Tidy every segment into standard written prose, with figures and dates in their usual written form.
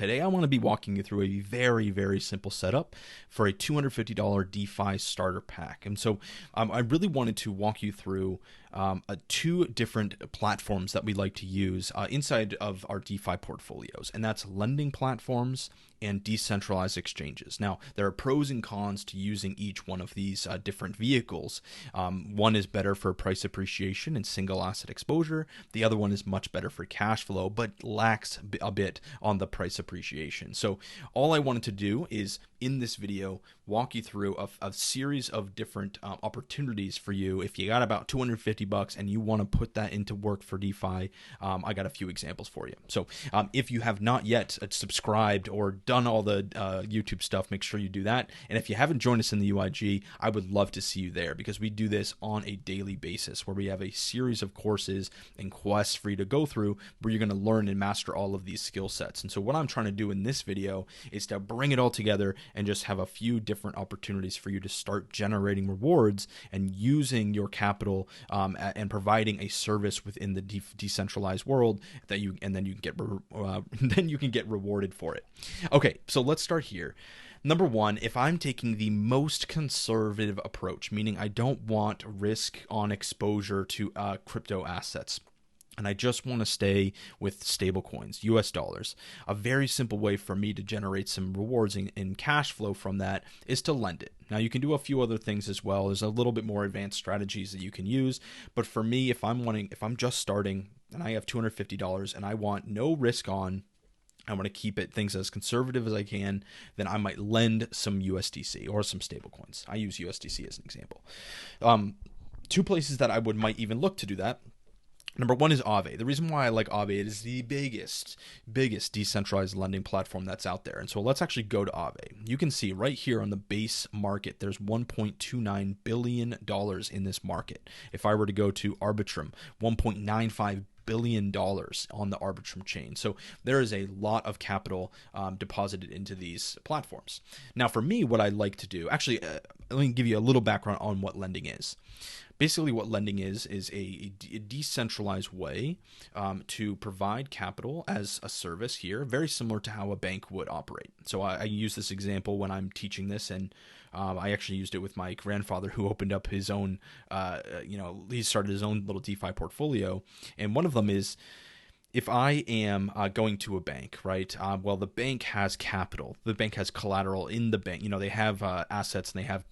Today, I want to be walking you through a very, very simple setup for a $250 DeFi starter pack. And so I really wanted to walk you through two different platforms that we like to use inside of our DeFi portfolios, and that's lending platforms and decentralized exchanges. Now, there are pros and cons to using each one of these different vehicles. One is better for price appreciation and single asset exposure. The other one is much better for cash flow, but lacks a bit on the price appreciation. So all I wanted to do is, in this video, walk you through a series of different opportunities for you. If you got about $250 and you want to put that into work for DeFi, I got a few examples for you. So if you have not yet subscribed or done all the YouTube stuff, make sure you do that. And if you haven't joined us in the UIG, I would love to see you there, because we do this on a daily basis where we have a series of courses and quests for you to go through where you're going to learn and master all of these skill sets. And so what I'm trying to do in this video is to bring it all together and just have a few different opportunities for you to start generating rewards and using your capital and providing a service within the decentralized world that you then you can get rewarded for it. Okay, so let's start here. Number one, if I'm taking the most conservative approach, meaning I don't want risk on exposure to crypto assets, and I just want to stay with stablecoins, US dollars, a very simple way for me to generate some rewards in cash flow from that is to lend it. Now, you can do a few other things as well. There's a little bit more advanced strategies that you can use. But for me, if I'm just starting and I have $250 and I want no risk on, I want to keep things as conservative as I can, then I might lend some USDC or some stablecoins. I use USDC as an example. Two places that I might even look to do that. Number one is Aave. The reason why I like Aave, it is the biggest decentralized lending platform that's out there. And so let's actually go to Aave. You can see right here on the base market, there's $1.29 billion in this market. If I were to go to Arbitrum, $1.95 billion on the Arbitrum chain. So there is a lot of capital deposited into these platforms. Now, for me, what I like to do, actually, let me give you a little background on what lending is. Basically, what lending is a decentralized way to provide capital as a service here, very similar to how a bank would operate. So I use this example when I'm teaching this, and I actually used it with my grandfather, who opened up his own, he started his own little DeFi portfolio. And one of them is, if I am going to a bank, right? Well, the bank has capital. The bank has collateral in the bank. They have assets and they have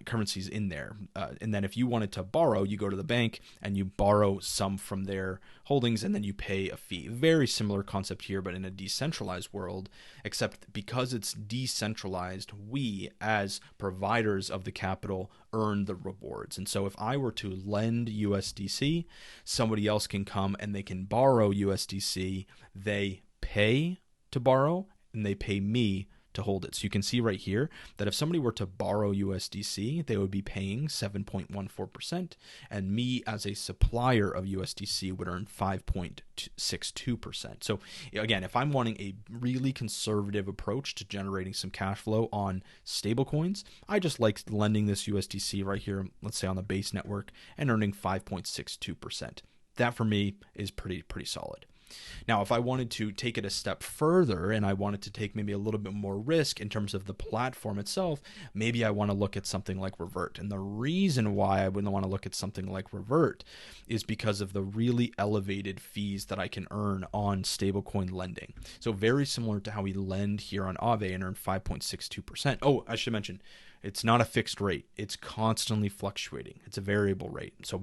currencies in there. And then if you wanted to borrow, you go to the bank and you borrow some from their holdings, and then you pay a fee. Very similar concept here, but in a decentralized world. Except because it's decentralized, we as providers of the capital earn the rewards. And so if I were to lend USDC, somebody else can come and they can borrow USDC. They pay to borrow and they pay me to hold it. So you can see right here that if somebody were to borrow USDC, they would be paying 7.14%, and me as a supplier of USDC would earn 5.62%. So again, if I'm wanting a really conservative approach to generating some cash flow on stablecoins, I just like lending this USDC right here, let's say on the base network, and earning 5.62%. That for me is pretty solid. Now, if I wanted to take it a step further and I wanted to take maybe a little bit more risk in terms of the platform itself, maybe I want to look at something like Revert. And the reason why I wouldn't want to look at something like Revert is because of the really elevated fees that I can earn on stablecoin lending. So very similar to how we lend here on Aave and earn 5.62%. Oh, I should mention, it's not a fixed rate. It's constantly fluctuating. It's a variable rate. So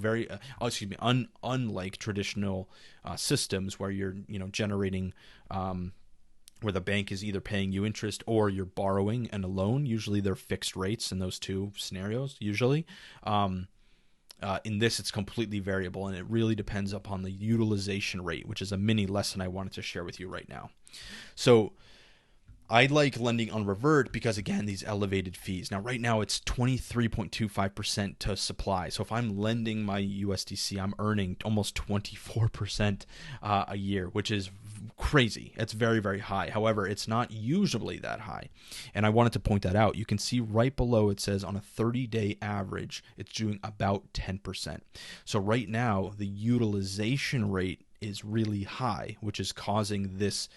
unlike traditional systems where you're generating where the bank is either paying you interest or you're borrowing and a loan. Usually they're fixed rates in those two scenarios. Usually, in this it's completely variable, and it really depends upon the utilization rate, which is a mini lesson I wanted to share with you right now. So I like lending on Revert because, again, these elevated fees. Now, right now, it's 23.25% to supply. So if I'm lending my USDC, I'm earning almost 24% a year, which is crazy. It's very, very high. However, it's not usually that high. And I wanted to point that out. You can see right below it says on a 30-day average, it's doing about 10%. So right now, the utilization rate is really high, which is causing this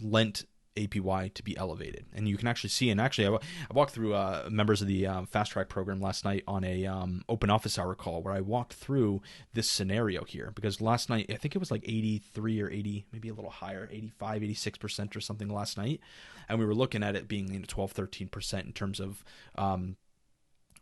lent APY to be elevated. And you can actually see, and actually I walked through members of the Fast Track program last night on a open office hour call where I walked through this scenario here, because last night, I think it was like 83 or 80, maybe a little higher, 85, 86% or something last night. And we were looking at it being 12, 13% in terms of,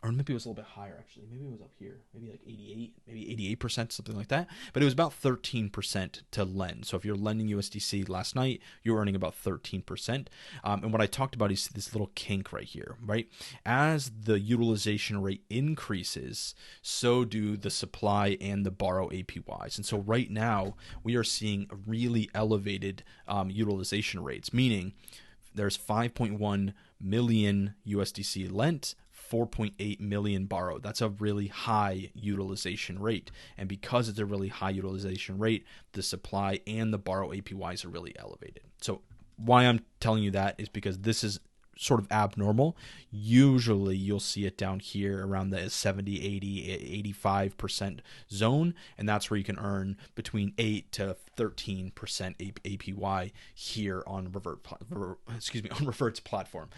or maybe it was a little bit higher actually. Maybe it was up here, maybe like 88, maybe 88%, something like that. But it was about 13% to lend. So if you're lending USDC last night, you're earning about 13%. And what I talked about is this little kink right here, right? As the utilization rate increases, so do the supply and the borrow APYs. And so right now we are seeing really elevated utilization rates, meaning there's 5.1 million USDC lent, 4.8 million borrowed. That's a really high utilization rate. And because it's a really high utilization rate, the supply and the borrow APYs are really elevated. So why I'm telling you that is because this is sort of abnormal. Usually you'll see it down here around the 70, 80, 85% zone, and that's where you can earn between 8 to 13% APY here on Revert's platform.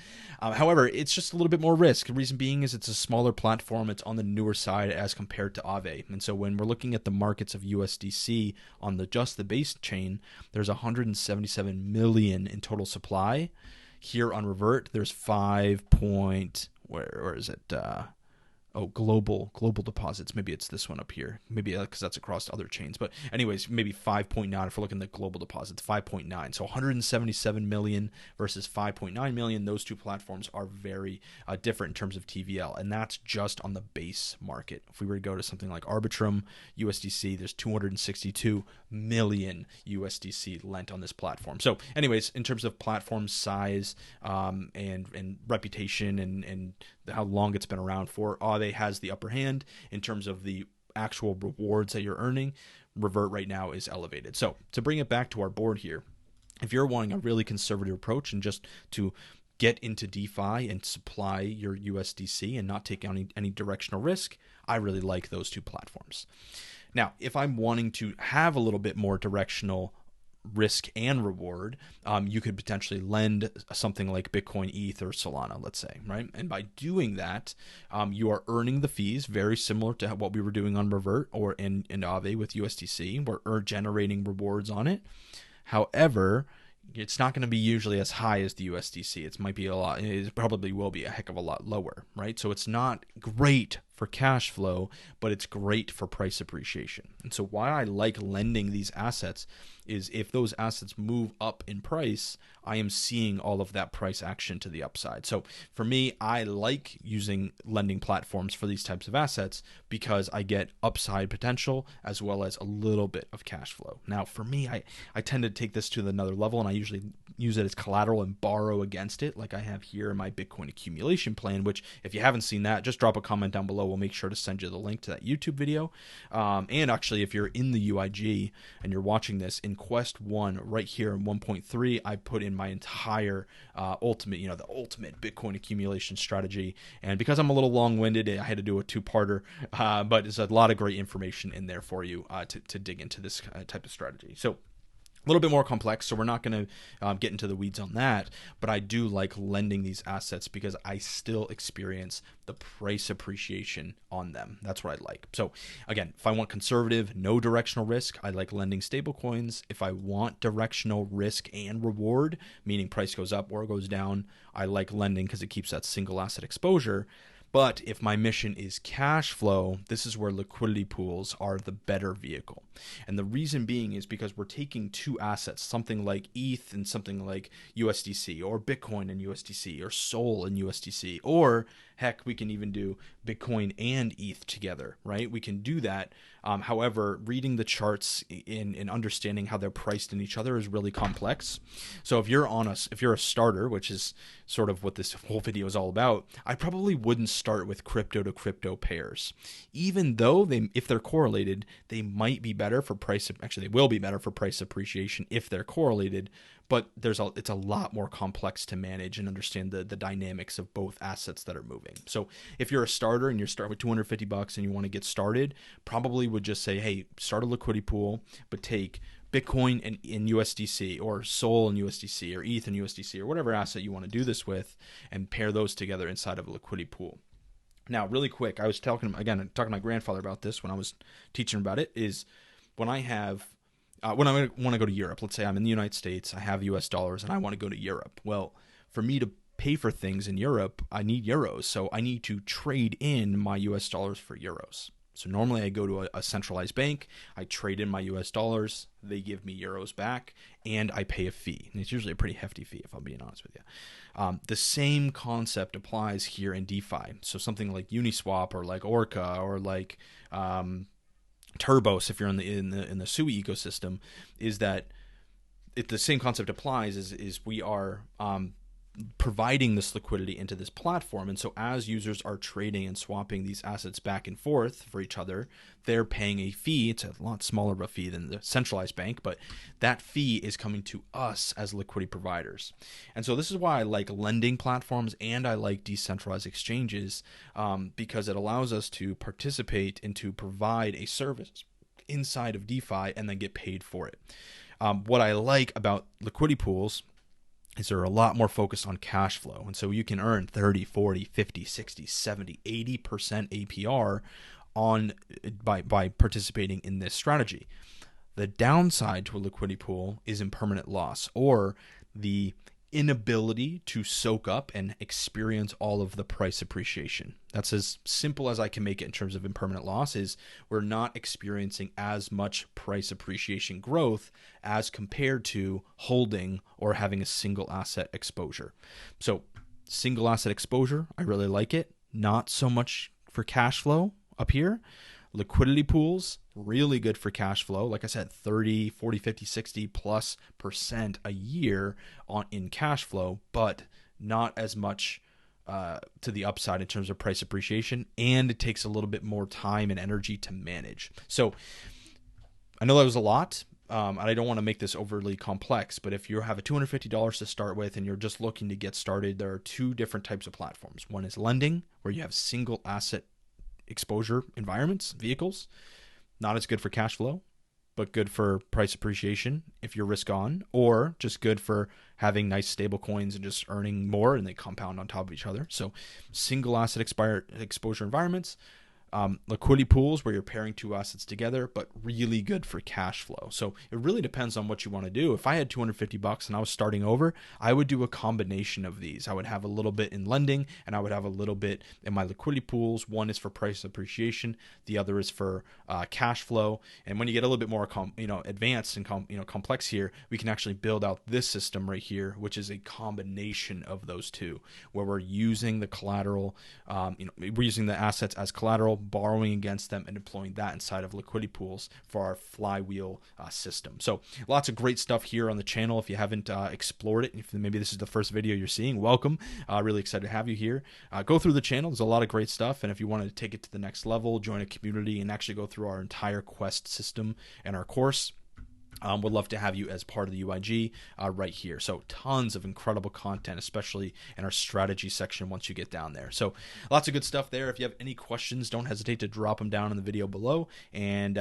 However, it's just a little bit more risk. The reason being is it's a smaller platform. It's on the newer side as compared to Aave. And so when we're looking at the markets of USDC on just the base chain, there's 177 million in total supply. Here on Revert, there's where is it? Global deposits. Maybe it's this one up here. Maybe because that's across other chains. But anyways, maybe 5.9 if we're looking at global deposits, 5.9. So 177 million versus 5.9 million. Those two platforms are very different in terms of TVL, and that's just on the base market. If we were to go to something like Arbitrum USDC, there's 262 million USDC lent on this platform. So anyways, in terms of platform size and reputation and how long it's been around for, Aave has the upper hand in terms of the actual rewards that you're earning. Revert right now is elevated. So to bring it back to our board here, if you're wanting a really conservative approach and just to get into DeFi and supply your USDC and not take any directional risk, I really like those two platforms. Now, if I'm wanting to have a little bit more directional risk and reward, you could potentially lend something like Bitcoin, ETH, or Solana, let's say, right? And by doing that, you are earning the fees very similar to what we were doing on Revert or in Aave with USDC. We're generating rewards on it. However, it's not going to be usually as high as the USDC. It might be a lot. It probably will be a heck of a lot lower, right? So it's not great for cash flow, but it's great for price appreciation. And so why I like lending these assets is if those assets move up in price, I am seeing all of that price action to the upside. So for me, I like using lending platforms for these types of assets because I get upside potential as well as a little bit of cash flow. Now, for me, I tend to take this to another level, and I usually use it as collateral and borrow against it, like I have here in my Bitcoin accumulation plan, which if you haven't seen that, just drop a comment down below. We'll make sure to send you the link to that YouTube video. And actually, if you're in the UIG and you're watching this, in Quest 1, right here in 1.3, I put in my entire ultimate, the ultimate Bitcoin accumulation strategy. And because I'm a little long-winded, I had to do a two-parter, but there's a lot of great information in there for you to dig into this type of strategy. So a little bit more complex, so we're not going to get into the weeds on that, but I do like lending these assets because I still experience the price appreciation on them. That's what I like. So again, if I want conservative, no directional risk, I like lending stablecoins. If I want directional risk and reward, meaning price goes up or goes down, I like lending because it keeps that single asset exposure. But if my mission is cash flow, this is where liquidity pools are the better vehicle. And the reason being is because we're taking two assets, something like ETH and something like USDC, or Bitcoin and USDC, or Sol and USDC, or heck, we can even do Bitcoin and ETH together, right? We can do that. However, reading the charts and understanding how they're priced in each other is really complex. So if you're a starter, which is sort of what this whole video is all about, I probably wouldn't start with crypto to crypto pairs, even though if they're correlated, they might be better for price. Actually, they will be better for price appreciation if they're correlated. but it's a lot more complex to manage and understand the dynamics of both assets that are moving. So if you're a starter and you're starting with $250 and you want to get started, probably would just say, hey, start a liquidity pool, but take Bitcoin in USDC, or Sol in USDC, or ETH in USDC, or whatever asset you want to do this with, and pair those together inside of a liquidity pool. Now, really quick, I was talking to my grandfather about this when I was teaching about it, is when I want to go to Europe. Let's say I'm in the United States, I have US dollars, and I want to go to Europe. Well, for me to pay for things in Europe, I need euros. So I need to trade in my US dollars for euros. So normally I go to a centralized bank, I trade in my US dollars, they give me euros back, and I pay a fee. And it's usually a pretty hefty fee, if I'm being honest with you. The same concept applies here in DeFi. So something like Uniswap, or like Orca, or like Turbos, if you're in the SUI ecosystem, is that the same concept applies. Is we are providing this liquidity into this platform, and so as users are trading and swapping these assets back and forth for each other, they're paying a fee. It's a lot smaller of a fee than the centralized bank, but that fee is coming to us as liquidity providers. And so this is why I like lending platforms and I like decentralized exchanges, because it allows us to participate and to provide a service inside of DeFi and then get paid for it. What I like about liquidity pools is they're a lot more focused on cash flow. And so you can earn 30, 40, 50, 60, 70, 80% APR by participating in this strategy. The downside to a liquidity pool is impermanent loss, or the inability to soak up and experience all of the price appreciation. That's as simple as I can make it in terms of impermanent loss. Is we're not experiencing as much price appreciation growth as compared to holding or having a single asset exposure. So single asset exposure, I really like it. Not so much for cash flow up here. Liquidity pools, really good for cash flow. Like I said, 30, 40, 50, 60 plus % a year in cash flow, but not as much to the upside in terms of price appreciation. And it takes a little bit more time and energy to manage. So I know that was a lot. And I don't want to make this overly complex, but if you have a $250 to start with and you're just looking to get started, there are two different types of platforms. One is lending, where you have single asset exposure environments, vehicles. Not as good for cash flow, but good for price appreciation if you're risk on, or just good for having nice stable coins and just earning more, and they compound on top of each other. So single asset exposure environments. Liquidity pools, where you're pairing two assets together, but really good for cash flow. So it really depends on what you want to do. If I had $250 and I was starting over, I would do a combination of these. I would have a little bit in lending, and I would have a little bit in my liquidity pools. One is for price appreciation, the other is for cash flow. And when you get a little bit more advanced and complex here, we can actually build out this system right here, which is a combination of those two, where we're using the collateral, we're using the assets as collateral, borrowing against them, and deploying that inside of liquidity pools for our flywheel system. So lots of great stuff here on the channel. If you haven't explored it, if maybe this is the first video you're seeing, welcome. Really excited to have you here. Go through the channel. There's a lot of great stuff. And if you want to take it to the next level, join a community, and actually go through our entire Quest system and our course, would love to have you as part of the UIG right here. So tons of incredible content, especially in our strategy section once you get down there. So lots of good stuff there. If you have any questions, don't hesitate to drop them down in the video below. And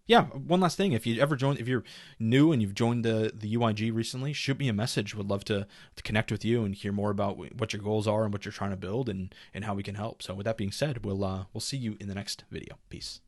yeah, one last thing, if you're new and you've joined the UIG recently, shoot me a message. Would love to connect with you and hear more about what your goals are and what you're trying to build, and how we can help. So with that being said, we'll see you in the next video. Peace.